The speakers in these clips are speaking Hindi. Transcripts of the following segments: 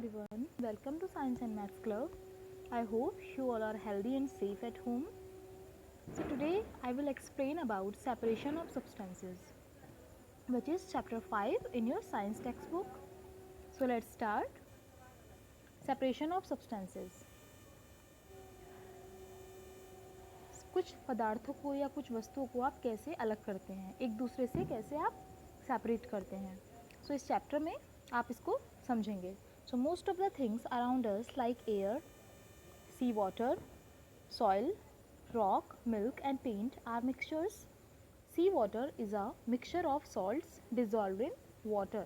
everyone, welcome to Science and Maths Club. I hope you all are healthy and safe at home. So today I will explain about separation of substances, which is chapter 5 in your science textbook. So let's start. Separation of substances. कुछ पदार्थों को या कुछ वस्तुओं को आप कैसे अलग करते हैं, एक दूसरे से कैसे आप सेपरेट करते हैं. सो इस चैप्टर में आप इसको समझेंगे. So most of the things around us like air, sea water, soil, rock, milk and paint are mixtures. Sea water is a mixture of salts dissolved in water.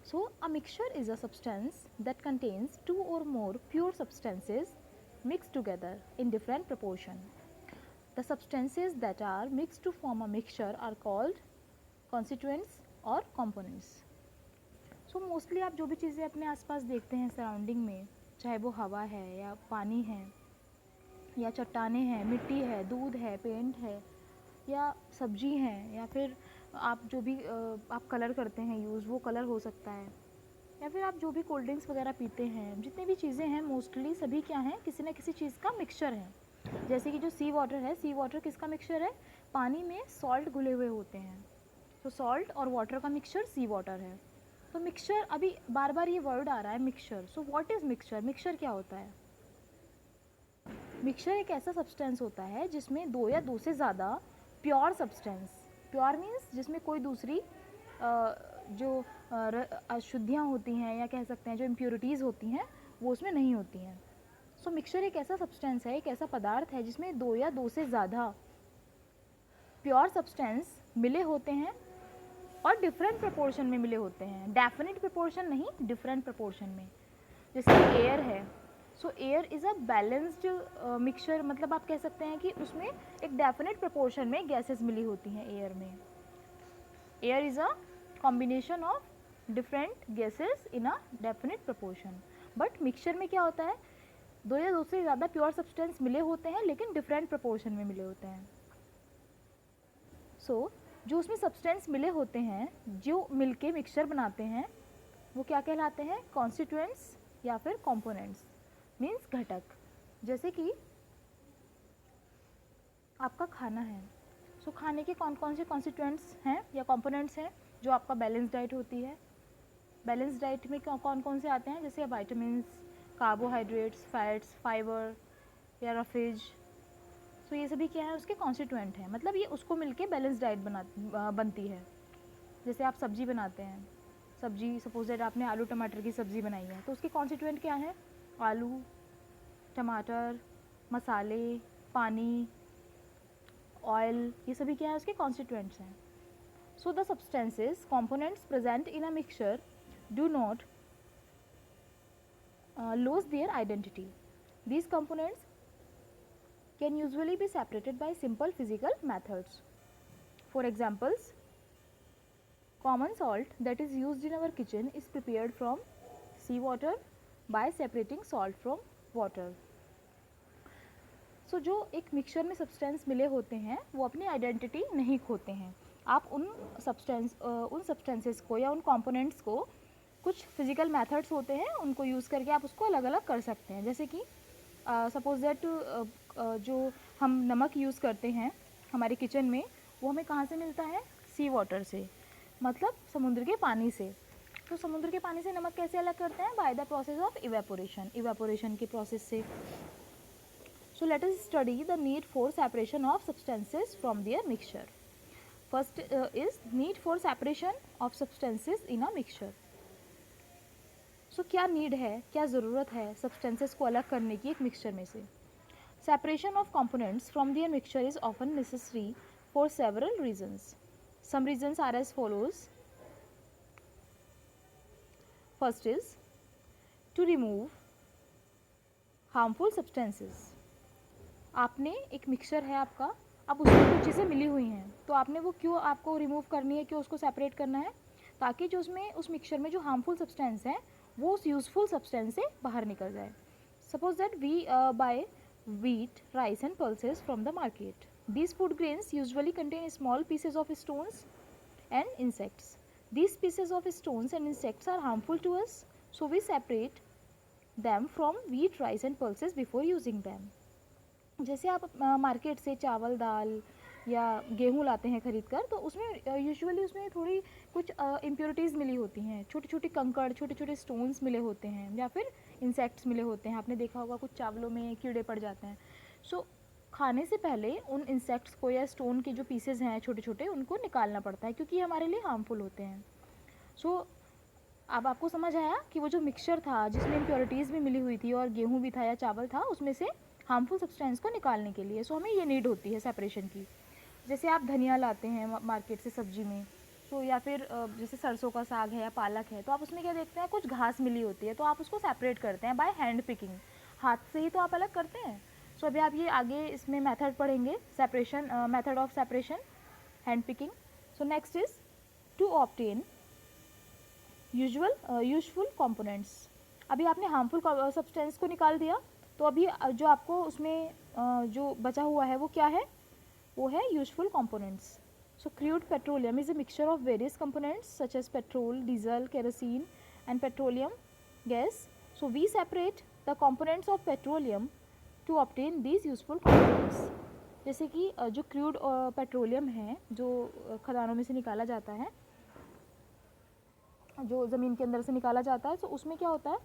So a mixture is a substance that contains two or more pure substances mixed together in different proportion. The substances that are mixed to form a mixture are called constituents or components. So mostly आप जो भी चीज़ें अपने आसपास देखते हैं सराउंडिंग में, चाहे वो हवा है या पानी है या चट्टानें हैं, मिट्टी है, दूध है, पेंट है या सब्जी है, या फिर आप जो भी आप कलर करते हैं यूज़, वो कलर हो सकता है, या फिर आप जो भी कोल्ड ड्रिंक्स वगैरह पीते हैं, जितने भी चीज़ें हैं मोस्टली सभी क्या हैं, किसी न किसी चीज़ का मिक्सचर है. जैसे कि जो सी वाटर है, सी वाटर किसका मिक्सचर है? पानी में सॉल्ट घुले हुए होते हैं. तो सॉल्ट और वाटर का मिक्सचर सी वाटर है. तो मिक्सचर, अभी बार बार ये वर्ड आ रहा है mixture. So what is mixture? Mixture क्या होता है? मिक्सचर एक ऐसा सब्सटेंस होता है जिसमें दो या दो से ज़्यादा प्योर सब्सटेंस, प्योर मीन्स जिसमें कोई दूसरी जो अशुद्धियाँ होती हैं या कह सकते हैं जो इम्प्योरिटीज़ होती हैं वो उसमें नहीं होती हैं. सो मिक्सचर एक ऐसा सब्सटेंस है, एक ऐसा पदार्थ है जिसमें दो या दो से ज़्यादा प्योर सब्सटेंस मिले होते हैं और डिफरेंट प्रपोर्शन में मिले होते हैं. डेफिनेट प्रपोर्शन नहीं, डिफरेंट प्रपोर्शन में. जैसे एयर है, सो air is a balanced mixture, मतलब आप कह सकते हैं कि उसमें एक डेफिनेट प्रपोर्शन में गैसेस मिली होती हैं एयर में. Air is a combination of different gases in a definite proportion. But mixture में क्या होता है, दो या दो से ज़्यादा प्योर सब्सटेंस मिले होते हैं लेकिन डिफरेंट प्रपोर्शन में मिले होते हैं. सो जो उसमें सब्सटेंस मिले होते हैं, जो मिलके मिक्सचर बनाते हैं, वो क्या कहलाते हैं? कॉन्स्टिट्यूएंट्स या फिर कंपोनेंट्स, मीन्स घटक. जैसे कि आपका खाना है, सो खाने के कौन कौन से कॉन्स्टिट्यूएंट्स हैं या कंपोनेंट्स हैं जो आपका बैलेंस डाइट होती है. बैलेंस डाइट में कौन कौन से आते हैं? जैसे वाइटामिन्स, कार्बोहाइड्रेट्स, फैट्स, फाइबर या रफेज. तो ये सभी क्या है? उसके कॉन्स्टिट्यूएंट हैं, मतलब ये उसको मिलके बैलेंस डाइट बनती है. जैसे आप सब्जी बनाते हैं, सब्जी सपोज दैट आपने आलू टमाटर की सब्ज़ी बनाई है, तो उसके कॉन्स्टिट्यूएंट क्या है? आलू, टमाटर, मसाले, पानी, ऑयल, ये सभी क्या है? उसके कॉन्स्टिट्यूएंट्स हैं. So the substances components present in a mixture do not lose their identity. These components can usually be separated by simple physical methods. For examples, common salt that is used in our kitchen is prepared from seawater by separating salt from water. So जो एक मिक्सचर में सब्सटेंस मिले होते हैं वो अपनी आइडेंटिटी नहीं खोते हैं. आप उन सब्सटेंसेस को या उन कंपोनेंट्स को, कुछ फिजिकल मेथड्स होते हैं उनको यूज़ करके आप उसको अलग अलग कर सकते हैं. जैसे कि सपोज दैट जो हम नमक यूज़ करते हैं हमारे किचन में, वो हमें कहाँ से मिलता है? सी वाटर से, मतलब समुद्र के पानी से. तो समुद्र के पानी से नमक कैसे अलग करते हैं? By the process of evaporation, evaporation के प्रोसेस से. So let us study the need for separation of substances from their mixture. First is need for separation of substances in a mixture. So क्या नीड है, क्या ज़रूरत है सब्सटेंसेस को अलग करने की एक मिक्सचर में से? Separation of components from their mixture is often necessary for several reasons. Some reasons are as follows. First is to remove harmful substances. आपने एक मिक्सचर है आपका, अब उसमें कुछ चीज़ें मिली हुई हैं, तो आपने वो क्यों आपको रिमूव करनी है, क्यों उसको सेपरेट करना है? ताकि जो उसमें उस मिक्सचर में जो हार्मफुल सब्सटेंस है वो उस यूजफुल सब्सटेंस से बाहर निकल जाए. Suppose that we buy wheat, rice and pulses from the market. These food grains usually contain small pieces of stones and insects. These pieces of stones and insects are harmful to us, so we separate them from wheat, rice and pulses before using them. जैसे आप मार्केट से चावल, दाल या गेहूँ लाते हैं खरीद कर, तो उसमें यूजुअली उसमें थोड़ी कुछ इम्प्योरिटीज़ मिली होती हैं, छोटे छोटे कंकड़, छोटे छोटे स्टोन्स मिले होते हैं, या फिर इंसेक्ट्स मिले होते हैं. आपने देखा होगा कुछ चावलों में कीड़े पड़ जाते हैं. सो खाने से पहले उन इंसेक्ट्स को या स्टोन के जो पीसेज हैं छोटे छोटे, उनको निकालना पड़ता है क्योंकि ये हमारे लिए हार्मफुल होते हैं. सो अब आपको समझ आया कि वो जो मिक्सचर था जिसमें इम्प्योरिटीज़ भी मिली हुई थी और गेहूँ भी था या चावल था, उसमें से हार्मफुल सब्सटेंस को निकालने के लिए. सो हमें ये नीड होती है सेपरेशन की. जैसे आप धनिया लाते हैं मार्केट से सब्जी में, तो या फिर जैसे सरसों का साग है या पालक है, तो आप उसमें क्या देखते हैं, कुछ घास मिली होती है, तो आप उसको सेपरेट करते हैं बाय हैंड पिकिंग. हाथ से ही तो आप अलग करते हैं. सो अभी आप ये आगे इसमें मेथड पढ़ेंगे, separation, method of separation, hand picking. So next is to obtain useful components. अभी आपने हार्मफुल सब्सटेंस को निकाल दिया, तो अभी जो आपको उसमें जो बचा हुआ है वो क्या है, वो है useful components. So crude petroleum is a mixture of various components such as petrol, diesel, kerosene and petroleum gas. So we separate the components of petroleum to obtain these useful components. जैसे कि जो क्रूड पेट्रोलियम है, जो खदानों में से निकाला जाता है, जो ज़मीन के अंदर से निकाला जाता है, तो उसमें क्या होता है,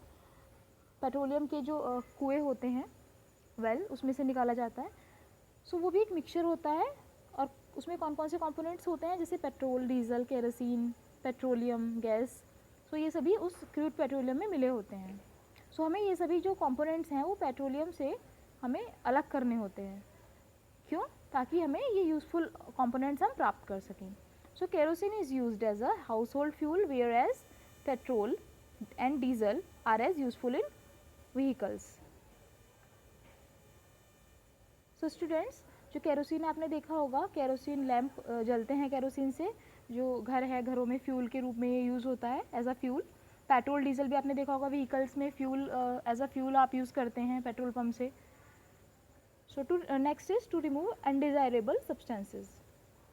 पेट्रोलियम के जो कुएँ होते हैं, वेल, उसमें से निकाला जाता है. सो वो भी एक मिक्सचर होता है, और उसमें कौन कौन से कंपोनेंट्स होते हैं, जैसे petrol, diesel, kerosene, petroleum gas. So ये सभी उस क्रूड पेट्रोलियम में मिले होते हैं. सो हमें ये सभी जो कंपोनेंट्स हैं वो पेट्रोलियम से हमें अलग करने होते हैं. क्यों? ताकि हमें ये यूज़फुल कंपोनेंट्स हम प्राप्त कर सकें. So kerosene is used as a household fuel, whereas petrol and diesel are as useful in vehicles. So students, जो केरोसिन आपने देखा होगा, केरोसिन लैंप जलते हैं केरोसिन से, जो घर है, घरों में फ्यूल के रूप में ये यूज़ होता है as a fuel. Petrol, diesel भी आपने देखा होगा, व्हीकल्स में फ्यूल एज अ फ्यूल आप यूज़ करते हैं पेट्रोल पंप से. So to next is to remove undesirable substances.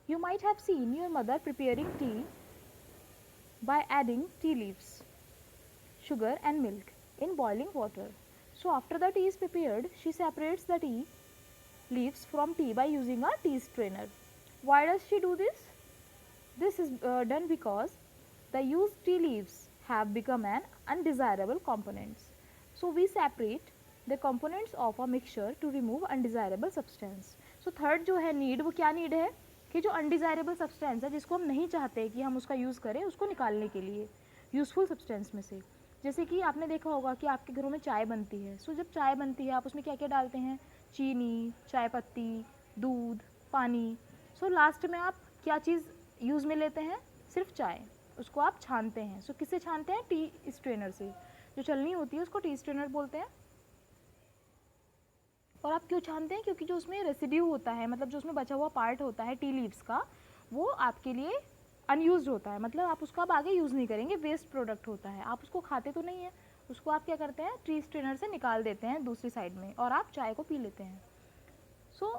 You might have seen your mother preparing tea by adding tea leaves, sugar and milk in boiling water. So after the tea is prepared, she separates the tea leaves from tea by using a tea strainer. Why does she do this? This is done because the used tea leaves have become an undesirable components. So we separate the components of a mixture to remove undesirable substance. So third जो है need, वो क्या need है कि जो अनडिज़ायरेबल सब्सटेंस है, जिसको हम नहीं चाहते कि हम उसका यूज़ करें, उसको निकालने के लिए यूज़फुल सब्सटेंस में से. जैसे कि आपने देखा होगा कि आपके घरों में चाय बनती है. सो जब चाय बनती है, आप उसमें क्या क्या डालते हैं, चीनी, चाय पत्ती, दूध, पानी. सो लास्ट में आप क्या चीज़ यूज़ में लेते हैं, सिर्फ चाय. उसको आप छानते हैं. सो किससे छानते हैं, टी स्ट्रेनर से. जो चलनी होती है उसको टी स्ट्रेनर बोलते हैं. और आप क्यों छानते हैं, क्योंकि जो उसमें रेसिड्यू होता है, मतलब जो उसमें बचा हुआ पार्ट होता है टी लीव्स का, वो आपके लिए अनयूज्ड होता है. मतलब आप उसका अब आगे यूज़ नहीं करेंगे, वेस्ट प्रोडक्ट होता है. आप उसको खाते तो नहीं है, उसको आप क्या करते हैं, टी स्ट्रेनर से निकाल देते हैं दूसरी साइड में, और आप चाय को पी लेते हैं. सो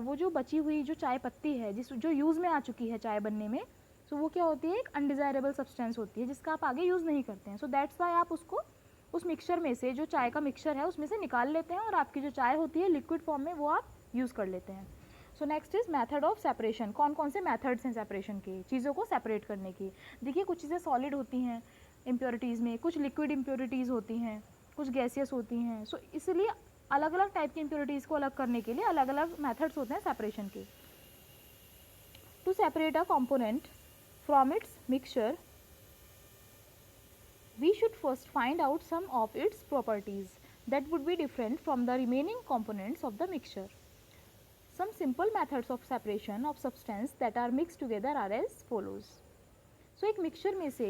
वो जो बची हुई जो चाय पत्ती है, जो यूज़ में आ चुकी है चाय बनने में, सो वो क्या होती है, एक अनडिज़ायरेबल सब्सटेंस होती है जिसका आप आगे यूज़ नहीं करते हैं. सो दैट्स वाई आप उसको उस मिक्सचर में से, जो चाय का मिक्सचर है, उसमें से निकाल लेते हैं, और आपकी जो चाय होती है लिक्विड फॉर्म में, वो आप यूज़ कर लेते हैं. सो next is method of separation. कौन कौन से मेथड्स हैं सेपरेशन के, चीज़ों को सेपरेट करने की. देखिए, कुछ चीज़ें सॉलिड होती हैं इम्प्योरिटीज़ में, कुछ लिक्विड इम्प्योरिटीज़ होती हैं, कुछ गैसियस होती हैं. सो इसलिए अलग अलग टाइप की इम्प्योरिटीज़ को अलग करने के लिए अलग अलग मेथड्स होते हैं सेपरेशन के. To separate a component from its mixture, we should first find out some of its properties that would be different from the remaining components of the mixture. Some simple methods of separation of substance that are mixed together are as follows. So एक मिक्सचर में से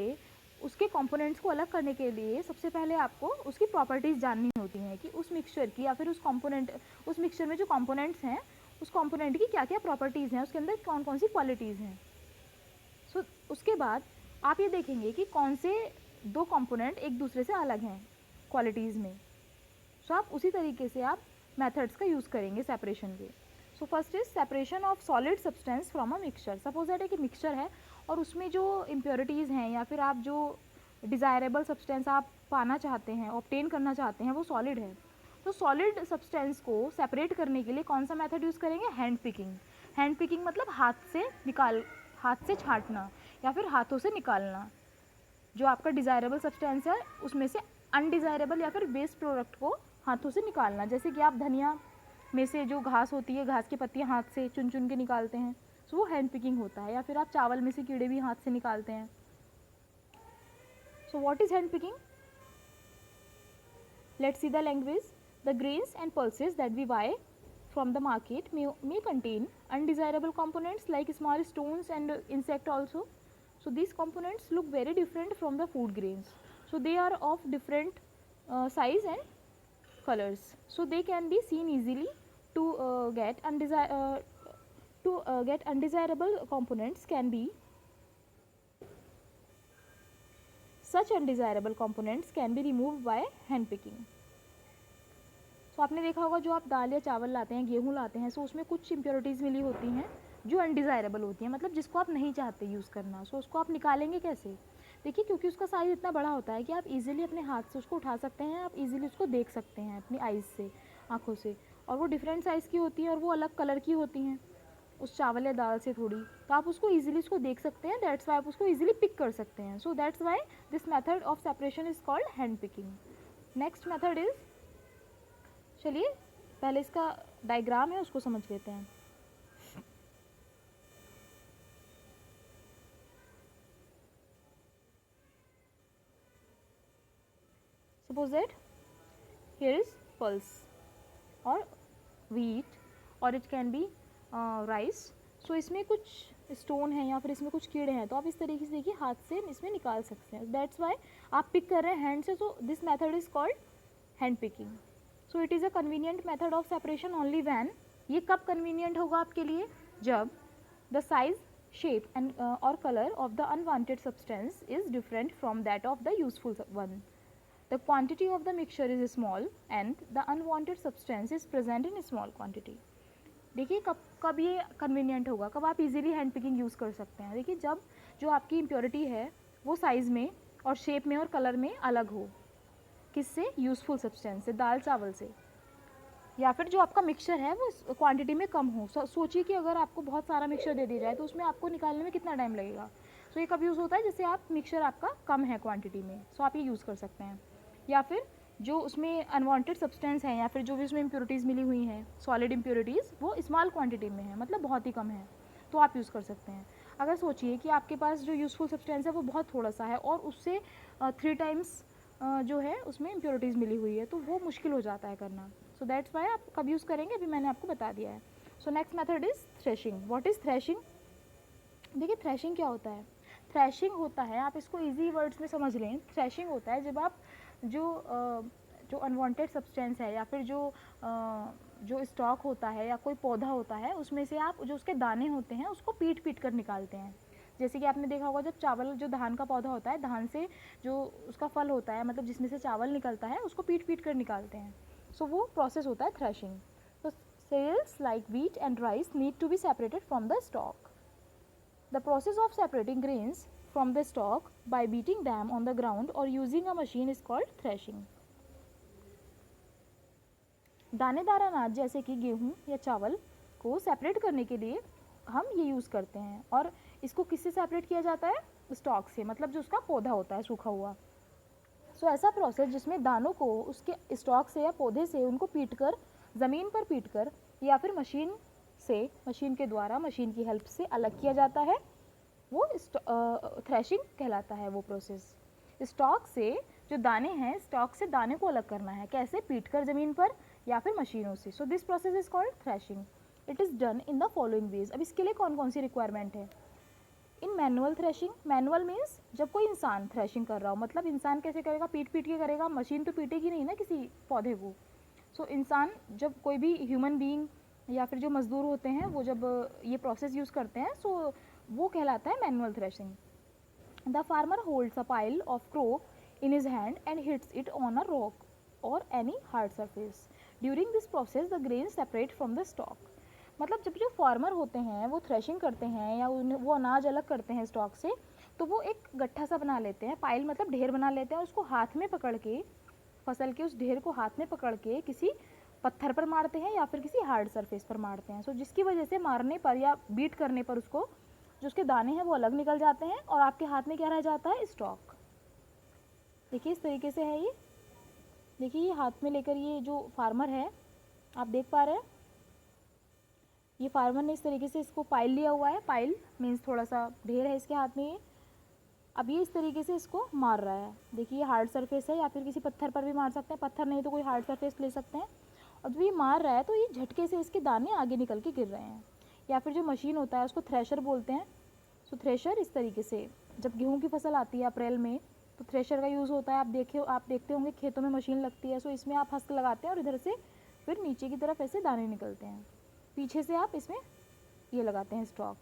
उसके कंपोनेंट्स को अलग करने के लिए सबसे पहले आपको उसकी प्रॉपर्टीज़ जाननी होती हैं कि उस मिक्सचर की, या फिर उस मिक्सचर में जो कंपोनेंट्स हैं, उस कंपोनेंट की क्या क्या प्रॉपर्टीज़ हैं, उसके अंदर कौन कौन सी क्वालिटीज़ हैं. सो उसके बाद आप ये देखेंगे कि कौन से दो कंपोनेंट एक दूसरे से अलग हैं क्वालिटीज़ में. सो आप उसी तरीके से आप मेथड्स का यूज़ करेंगे सेपरेशन के. So first is separation of solid substance from a mixture. Suppose that एक मिक्सचर है और उसमें जो इम्प्योरिटीज़ हैं या फिर आप जो डिज़ायरेबल सब्सटेंस आप पाना चाहते हैं, ऑब्टेन करना चाहते हैं, वो सॉलिड है। तो सॉलिड सब्सटेंस को सेपरेट करने के लिए कौन सा मेथड यूज़ करेंगे? Hand picking. हैंड पिकिंग मतलब हाथ से छांटना या फिर हाथों से निकालना जो आपका डिज़ायरेबल सब्सटेंस है उसमें से अनडिज़ायरेबल या फिर वेस्ट प्रोडक्ट को हाथों से निकालना। जैसे कि आप धनिया में से जो घास होती है, घास की पत्तियाँ हाथ से चुन चुन के निकालते हैं, सो वो हैंड पिकिंग होता है। या फिर आप चावल में से कीड़े भी हाथ से निकालते हैं। सो what is hand picking? Let's see the language. The grains and pulses that we buy from the market may contain undesirable components like small stones and insect also. So these components look very different from the food grains. So they are of different size and colors. So they can be seen easily to get undesirable components can be such undesirable components can be removed by hand picking. तो आपने देखा होगा जो आप दाल या चावल लाते हैं, गेहूँ लाते हैं, सो उसमें कुछ इम्प्योरिटीज़ मिली होती हैं जो अनडिज़ायरेबल होती हैं, मतलब जिसको आप नहीं चाहते यूज़ करना। सो उसको आप निकालेंगे कैसे? देखिए, क्योंकि उसका साइज़ इतना बड़ा होता है कि आप इजीली अपने हाथ से उसको उठा सकते हैं, आप इजीली उसको देख सकते हैं अपनी आइज़ से, आँखों से। और वो डिफरेंट साइज़ की होती हैं और वो अलग कलर की होती हैं उस चावल या दाल से थोड़ी, तो आप उसको ईजिली उसको देख सकते हैं। दैट्स वाई आप उसको ईजिली पिक कर सकते हैं। So that's why this method of separation is called hand picking. Next method is, चलिए पहले इसका डायग्राम है उसको समझ लेते हैं। Suppose that here is pulse or wheat or it can be rice. So इसमें कुछ स्टोन है या फिर इसमें कुछ कीड़े हैं, तो आप इस तरीके से देखिए हाथ से इसमें निकाल सकते हैं। दैट्स वाई आप पिक कर रहे हैं हैंड से, तो this method is called hand picking. So it is a convenient method of separation only when, ये कब कन्वीनियंट होगा आपके लिए? जब द साइज, शेप एंड और colour of the unwanted substance is different from that of the useful one, the quantity of the mixture is small and the unwanted substance is present in small quantity. देखिए कब ये कन्वीनियंट होगा, कब आप इजीली हैंड पिकिंग यूज़ कर सकते हैं? देखिए जब जो आपकी इम्प्योरिटी है वो साइज़ में और शेप में और कलर में अलग हो, किससे? यूज़फुल सब्सटेंस से, दाल चावल से। या फिर जो आपका मिक्सचर है वो क्वांटिटी में कम हो। सोचिए कि अगर आपको बहुत सारा मिक्सचर दे दिया जाए तो उसमें आपको निकालने में कितना टाइम लगेगा। सो ये कब यूज़ होता है? जैसे आप मिक्सचर आपका कम है क्वांटिटी में, सो आप ये यूज़ कर सकते हैं। या फिर जो उसमें अनवांटेड सब्सटेंस है या फिर जो भी उसमें इम्प्योरिटीज़ मिली हुई हैं, सॉलिड इम्प्योरिटीज़, वो स्मॉल क्वांटिटी में है, मतलब बहुत ही कम है, तो आप यूज़ कर सकते हैं। अगर सोचिए कि आपके पास जो यूज़फुल सब्सटेंस है वो बहुत थोड़ा सा है और उससे 3 टाइम्स जो है उसमें इम्प्योरिटीज़ मिली हुई है, तो वो मुश्किल हो जाता है करना। सो दैट्स वाई आप कब यूज़ करेंगे अभी मैंने आपको बता दिया है। So next method is threshing. What is threshing? देखिए थ्रेशिंग क्या होता है? थ्रेशिंग होता है, आप इसको इजी वर्ड्स में समझ लें, थ्रेशिंग होता है जब आप जो अनवांटेड सब्सटेंस है या फिर जो स्टॉक होता है या कोई पौधा होता है उसमें से आप जो उसके दाने होते हैं उसको पीट पीट कर निकालते हैं। जैसे कि आपने देखा होगा जब चावल, जो धान का पौधा होता है, धान से जो उसका फल होता है, मतलब जिसमें से चावल निकलता है, उसको पीट पीट कर निकालते हैं। सो वो प्रोसेस होता है थ्रेशिंग। तो cells like wheat and rice need to be separated from the stalk. The process of separating grains from the stalk by beating them on the ground or using a machine is called threshing. दानेदार अनाज जैसे कि गेहूँ या चावल को सेपरेट करने के लिए हम ये यूज़ करते हैं, और इसको किससे सेपरेट किया जाता है? स्टॉक से, मतलब जो उसका पौधा होता है सूखा हुआ। सो ऐसा प्रोसेस जिसमें दानों को उसके स्टॉक से या पौधे से उनको पीटकर, ज़मीन पर पीटकर या फिर मशीन के द्वारा, मशीन की हेल्प से अलग किया जाता है, वो थ्रेशिंग कहलाता है वो प्रोसेस। स्टॉक से जो दाने हैं, स्टॉक से दाने को अलग करना है, कैसे? पीटकर ज़मीन पर या फिर मशीनों से। So this process is called threshing. It is done in the following veg. अब इसके लिए कौन कौन सी रिक्वायरमेंट है? In manual threshing, manual means जब कोई इंसान थ्रेशिंग कर रहा हो, मतलब इंसान कैसे करेगा? पीट पीट के करेगा, मशीन तो पीटेगी नहीं ना किसी पौधे को। सो इंसान, जब कोई भी ह्यूमन बीइंग या फिर जो मजदूर होते हैं वो जब ये प्रोसेस यूज़ करते हैं, सो वो कहलाता है manual threshing. The farmer holds a pile of crop in his hand and hits it on a rock or any hard surface. During this process the grain separate from the stalk. मतलब जब जो फार्मर होते हैं वो थ्रेशिंग करते हैं या वो अनाज अलग करते हैं स्टॉक से, तो वो एक गट्ठा सा बना लेते हैं, पाइल मतलब ढेर बना लेते हैं, और उसको हाथ में पकड़ के, फसल के उस ढेर को हाथ में पकड़ के किसी पत्थर पर मारते हैं या फिर किसी हार्ड सरफेस पर मारते हैं। सो जिसकी वजह से मारने पर या बीट करने पर उसको जो उसके दाने हैं वो अलग निकल जाते हैं और आपके हाथ में क्या रह जाता है, स्टॉक। देखिए इस तरीके से है ये। देखिए ये हाथ में लेकर ये जो फार्मर है, आप देख पा रहे हैं, ये फार्मर ने इस तरीके से इसको पाइल लिया हुआ है, पाइल मीन्स थोड़ा सा ढेर है इसके हाथ में ये। अब ये इस तरीके से इसको मार रहा है। देखिए ये हार्ड सरफेस है या फिर किसी पत्थर पर भी मार सकते हैं, पत्थर नहीं तो कोई हार्ड सरफेस ले सकते हैं। और जब ये मार रहा है तो ये झटके से इसके दाने आगे निकल के गिर रहे हैं। या फिर जो मशीन होता है उसको थ्रेशर बोलते हैं। सो थ्रेशर इस तरीके से, जब गेहूँ की फसल आती है अप्रैल में, तो थ्रेशर का यूज़ होता है। आप देखते होंगे खेतों में मशीन लगती है। सो इसमें आप हस्क लगाते हैं और इधर से फिर नीचे की तरफ ऐसे दाने निकलते हैं, पीछे से आप इसमें ये लगाते हैं stock.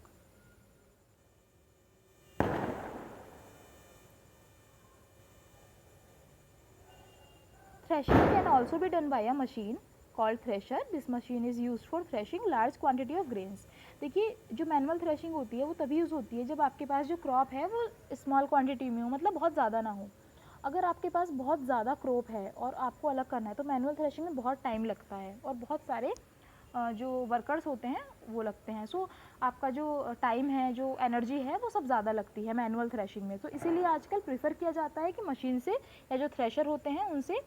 Threshing can also be done by a machine called thresher. This machine is used for threshing large quantity of grains. देखिए जो मैनुअल थ्रेशिंग होती है वो तभी यूज़ होती है जब आपके पास जो क्रॉप है वो स्मॉल क्वांटिटी में हो, मतलब बहुत ज़्यादा ना हो। अगर आपके पास बहुत ज़्यादा क्रॉप है और आपको अलग करना है तो मैनुअल थ्रेशिंग में बहुत टाइम लगता है और बहुत सारे जो वर्कर्स होते हैं वो लगते हैं। सो आपका जो टाइम है, जो एनर्जी है, वो सब ज़्यादा लगती है मैनुअल थ्रेशिंग में। तो इसीलिए आजकल प्रेफर किया जाता है कि मशीन से या जो थ्रेशर होते हैं उनसे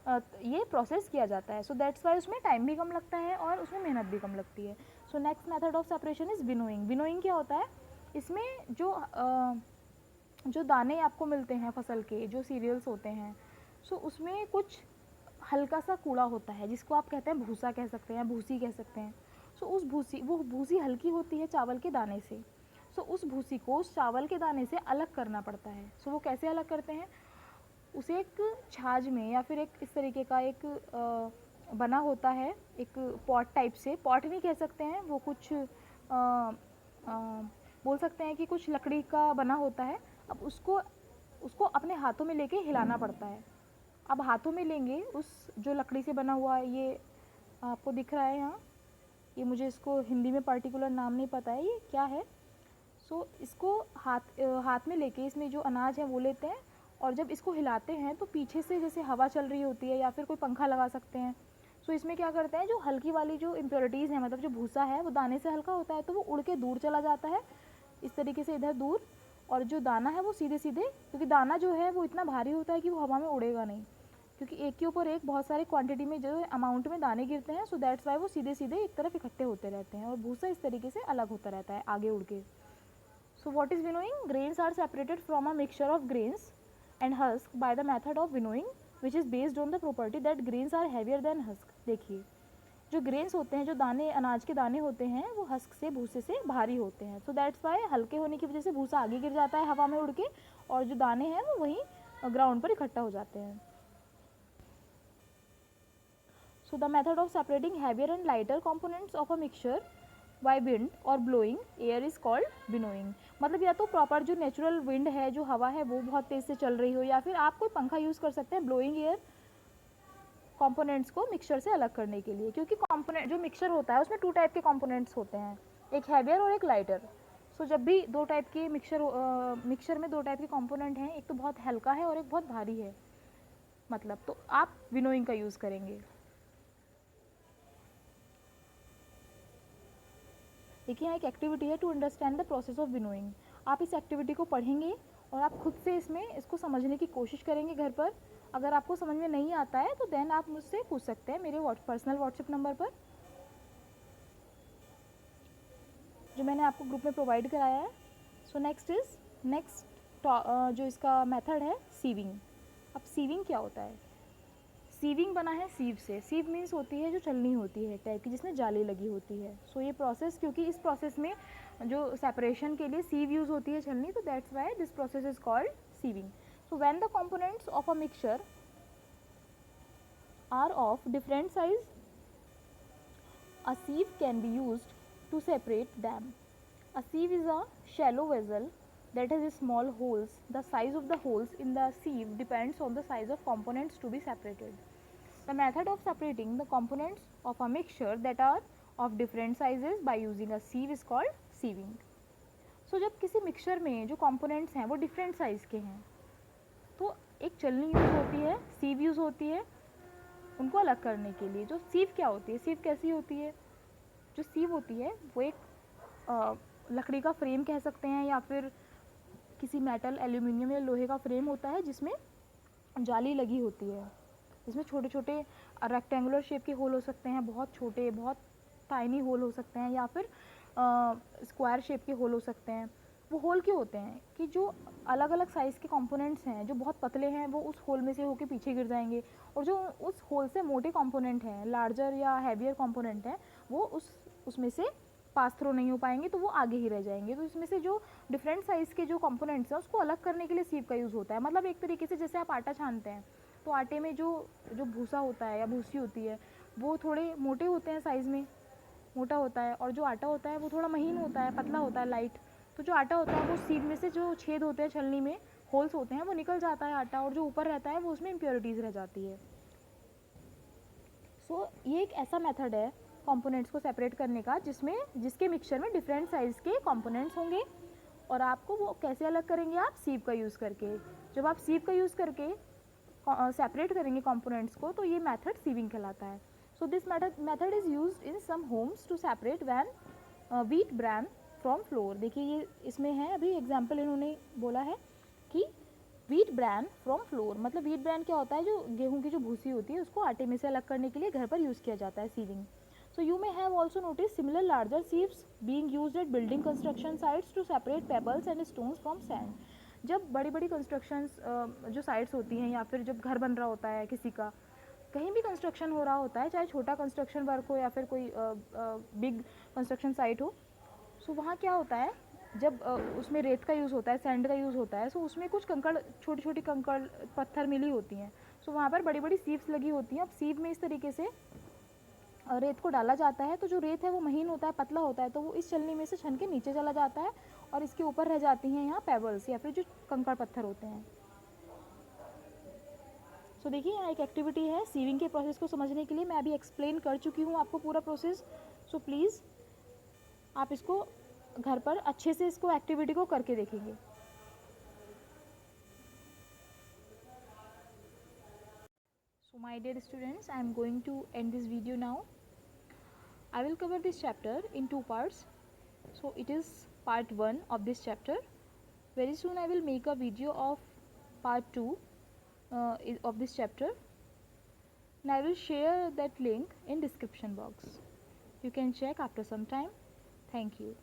ये प्रोसेस किया जाता है। सो दैट्स वाई उसमें टाइम भी कम लगता है और उसमें मेहनत भी कम लगती है। So next method of separation is winnowing. Winnowing क्या होता है, इसमें जो दाने आपको मिलते हैं फसल के, जो सीरियल्स होते हैं, सो उसमें कुछ हल्का सा कूड़ा होता है जिसको आप कहते हैं भूसा कह सकते हैं, भूसी कह सकते हैं। सो उस वो भूसी हल्की होती है चावल के दाने से। सो उस भूसी को उस चावल के दाने से अलग करना पड़ता है। सो वो कैसे अलग करते हैं, उसे एक छाछ में या फिर एक इस तरीके का एक बना होता है, एक पॉट टाइप से, पॉट नहीं कह सकते हैं, वो कुछ बोल सकते हैं कि कुछ लकड़ी का बना होता है। अब उसको अपने हाथों में लेके हिलाना पड़ता है। अब हाथों में लेंगे उस जो लकड़ी से बना हुआ, ये आपको दिख रहा है यहाँ, ये मुझे इसको हिंदी में पर्टिकुलर नाम नहीं पता है ये क्या है। सो इसको हाथ में लेके इसमें जो अनाज है वो लेते हैं और जब इसको हिलाते हैं तो पीछे से जैसे हवा चल रही होती है या फिर कोई पंखा लगा सकते हैं। सो इसमें क्या करते हैं, जो हल्की वाली जो इम्प्योरिटीज़ है, मतलब जो भूसा है वो दाने से हल्का होता है तो वो उड़ के दूर चला जाता है इस तरीके से इधर दूर, और जो दाना है वो सीधे सीधे, क्योंकि दाना जो है वो इतना भारी होता है कि वो हवा में उड़ेगा नहीं, क्योंकि एक के ऊपर एक बहुत सारे क्वांटिटी में जो अमाउंट में दाने गिरते हैं। सो दैट्स वाई वो सीधे सीधे एक तरफ इकट्ठे होते रहते हैं और भूसा इस तरीके से अलग होता रहता है आगे उड़ के। So what is winnowing, grains are separated from a mixture of grains and husk by the method of winnowing which is based on the property that grains are heavier than husk। देखिए जो ग्रेन्स होते हैं, जो दाने अनाज के दाने होते हैं, वो हस्क से, भूसे से भारी होते हैं। सो दैट्स वाई हल्के होने की वजह से भूसा आगे गिर जाता है हवा में उड़ के और जो दाने हैं वो वहीं ग्राउंड पर इकट्ठा हो जाते हैं। So the method of separating heavier and lighter components of a mixture by wind or blowing air is called winnowing. मतलब या तो प्रॉपर जो नेचुरल विंड है, जो हवा है वो बहुत तेज़ से चल रही हो, या फिर आप कोई पंखा यूज़ कर सकते हैं ब्लोइंग एयर कंपोनेंट्स को मिक्सचर से अलग करने के लिए। क्योंकि कंपोनेंट जो मिक्सचर होता है उसमें 2 टाइप के कंपोनेंट्स होते हैं, एक हैवियर और एक लाइटर। सो जब भी 2 टाइप के मिक्सचर में 2 टाइप के कंपोनेंट हैं, एक तो बहुत हल्का है और एक बहुत भारी है, मतलब तो आप विनोइंग का यूज़ करेंगे। देखिए यहाँ एक एक्टिविटी है, to understand the process of winnowing. आप इस एक्टिविटी को पढ़ेंगे और आप खुद से इसको समझने की कोशिश करेंगे घर पर। अगर आपको समझ में नहीं आता है तो देन आप मुझसे पूछ सकते हैं मेरे पर्सनल व्हाट्सएप नंबर पर, जो मैंने आपको ग्रुप में प्रोवाइड कराया है। सो नेक्स्ट जो इसका मेथड है, सीविंग। अब सीविंग क्या होता है, सीविंग बना है सीव से। सीव मीन्स होती है जो चलनी होती है टाइप की, जिसमें जाली लगी होती है। सो ये प्रोसेस, क्योंकि इस प्रोसेस में जो सेपरेशन के लिए सीव यूज़ होती है छलनी, तो that's why this process is called sieving. So when the components of a mixture are of different size, a sieve can be used to separate them. A sieve is a shallow vessel that has small holes. The size of the holes in the sieve depends on the size of components to be separated. The method of separating the components of a mixture that are of different sizes by using a sieve is called sieving. So जब किसी मिक्सचर में जो कंपोनेंट्स हैं वो डिफरेंट साइज़ के हैं तो एक चलनी यूज़ होती है, सीव यूज़ होती है उनको अलग करने के लिए। जो सीव क्या होती है, सीव कैसी होती है, जो सीव होती है वो एक लकड़ी का फ्रेम कह सकते हैं या फिर किसी मेटल, एल्यूमिनियम या लोहे का फ्रेम होता है जिसमें जाली लगी होती है, जिसमें छोटे छोटे रेक्टेंगुलर शेप के होल हो सकते हैं, बहुत छोटे, बहुत टाइनी होल हो सकते हैं या फिर स्क्वायर शेप के होल हो सकते हैं। वो होल क्यों होते हैं कि जो अलग अलग साइज़ के कंपोनेंट्स हैं जो बहुत पतले हैं वो उस होल में से होके पीछे गिर जाएंगे, और जो उस होल से मोटे कंपोनेंट हैं, लार्जर या हैवियर कंपोनेंट हैं, वो उसमें से पास थ्रू नहीं हो पाएंगे तो वो आगे ही रह जाएंगे। तो इसमें से जो डिफरेंट साइज़ के जो कंपोनेंट्स हैं उसको अलग करने के लिए सीव का यूज़ होता है। मतलब एक तरीके से जैसे आप आटा छानते हैं तो आटे में जो जो भूसा होता है या भूसी होती है वो थोड़े मोटे होते हैं, साइज़ में मोटा होता है, और जो आटा होता है वो थोड़ा महीन होता है, पतला होता है, लाइट। तो जो आटा होता है वो सीव में से जो छेद होते हैं, छलनी में होल्स होते हैं, वो निकल जाता है आटा, और जो ऊपर रहता है वो उसमें इम्प्योरिटीज़ रह जाती है। सो ये एक ऐसा मेथड है कंपोनेंट्स को सेपरेट करने का जिसके मिक्सचर में डिफरेंट साइज़ के कंपोनेंट्स होंगे, और आपको वो कैसे अलग करेंगे, आप सीव का यूज़ करके। जब आप सीव का यूज़ करके सेपरेट करेंगे कंपोनेंट्स को तो ये मेथड सीविंग कहलाता है। So this method is used in some homes to separate when wheat bran from flour. देखिए ये इसमें है, अभी एग्जाम्पल इन्होंने बोला है कि व्हीट ब्रैन फ्रॉम फ्लोर, मतलब व्हीट ब्रैन क्या होता है, जो गेहूं की जो भूसी होती है उसको आटे में से अलग करने के लिए घर पर यूज़ किया जाता है, sieving. So you may have also notice similar larger sieves being used at building construction sites to separate pebbles and stones from sand. जब बड़ी बड़ी कंस्ट्रक्शंस जो साइट्स होती हैं या फिर जब घर बन रहा होता है किसी का, कहीं भी कंस्ट्रक्शन हो रहा होता है, चाहे छोटा कंस्ट्रक्शन वर्क हो या फिर कोई बिग कंस्ट्रक्शन साइट हो, सो वहाँ क्या होता है, जब उसमें रेत का यूज़ होता है, सैंड का यूज़ होता है, सो उसमें कुछ कंकड़, छोटी छोटी कंकड़ पत्थर मिली होती हैं, सो वहाँ पर बड़ी बड़ी सीव्स लगी होती हैं। अब सीव में इस तरीके से रेत को डाला जाता है, तो जो रेत है वो महीन होता है, पतला होता है, तो वो इस चलनी में से छन के नीचे चला जाता है और इसके ऊपर रह जाती हैं यहाँ पेबल्स या फिर जो कंकड़ पत्थर होते हैं। सो देखिए यहाँ एक एक्टिविटी है सीविंग के प्रोसेस को समझने के लिए, मैं अभी एक्सप्लेन कर चुकी हूँ आपको पूरा प्रोसेस। सो प्लीज़ आप इसको घर पर अच्छे से इसको एक्टिविटी को करके देखेंगे। So my dear students, I am going to end this video now. I will cover this chapter in two parts. So it is part 1 of this chapter. Very soon I will make a video of part 2 of this chapter, and I will share that link in description box. You can check after some time. Thank you.